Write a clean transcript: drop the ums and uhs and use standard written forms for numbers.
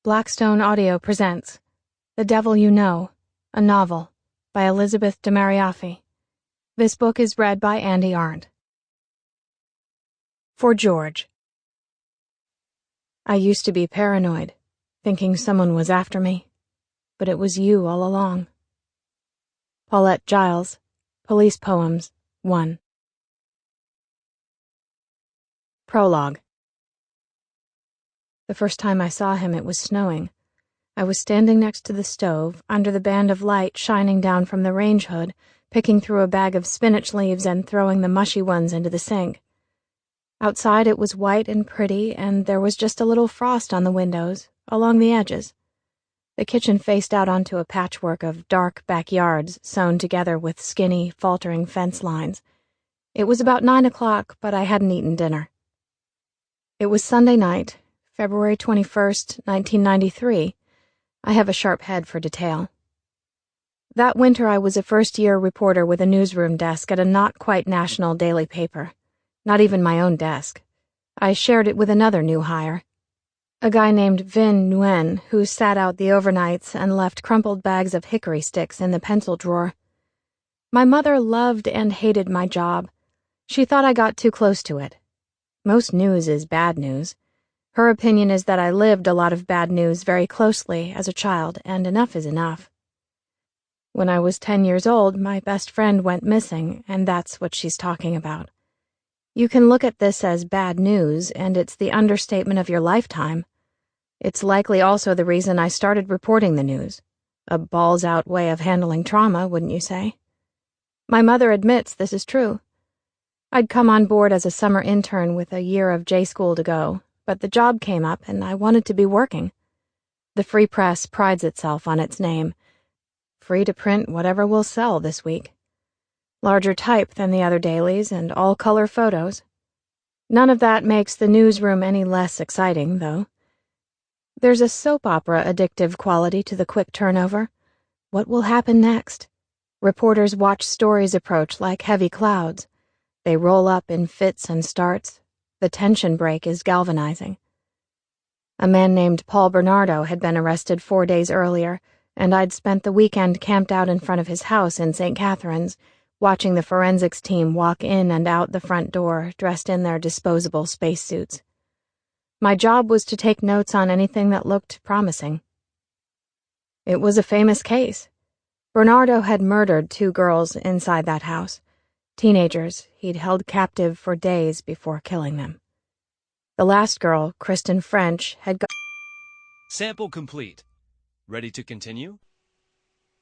Blackstone Audio presents The Devil You Know, a novel by Elisabeth De Mariaffi. This book is read by Andi Arndt. For George. I used to be paranoid, thinking someone was after me, but it was you all along. Paulette Giles, Police Poems 1. Prologue. The first time I saw him, it was snowing. I was standing next to the stove, under the band of light shining down from the range hood, picking through a bag of spinach leaves and throwing the mushy ones into the sink. Outside it was white and pretty, and there was just a little frost on the windows, along the edges. The kitchen faced out onto a patchwork of dark backyards sewn together with skinny, faltering fence lines. It was about 9 o'clock, but I hadn't eaten dinner. It was Sunday night, February 21st, 1993. I have a sharp head for detail. That winter I was a first-year reporter with a newsroom desk at a not-quite-national daily paper. Not even my own desk. I shared it with another new hire. A guy named Vin Nguyen, who sat out the overnights and left crumpled bags of hickory sticks in the pencil drawer. My mother loved and hated my job. She thought I got too close to it. Most news is bad news. Her opinion is that I lived a lot of bad news very closely as a child, and enough is enough. When I was 10 years old, my best friend went missing, and that's what she's talking about. You can look at this as bad news, and it's the understatement of your lifetime. It's likely also the reason I started reporting the news. A balls-out way of handling trauma, wouldn't you say? My mother admits this is true. I'd come on board as a summer intern with a year of J-school to go, but the job came up and I wanted to be working. The Free Press prides itself on its name. Free to print whatever will sell this week. Larger type than the other dailies and all-color photos. None of that makes the newsroom any less exciting, though. There's a soap opera addictive quality to the quick turnover. What will happen next? Reporters watch stories approach like heavy clouds. They roll up in fits and starts. The tension break is galvanizing. A man named Paul Bernardo had been arrested 4 days earlier, and I'd spent the weekend camped out in front of his house in St. Catharines, watching the forensics team walk in and out the front door dressed in their disposable spacesuits. My job was to take notes on anything that looked promising. It was a famous case. Bernardo had murdered 2 girls inside that house. Teenagers he'd held captive for days before killing them. The last girl, Kristen French, had Sample complete. Ready to continue?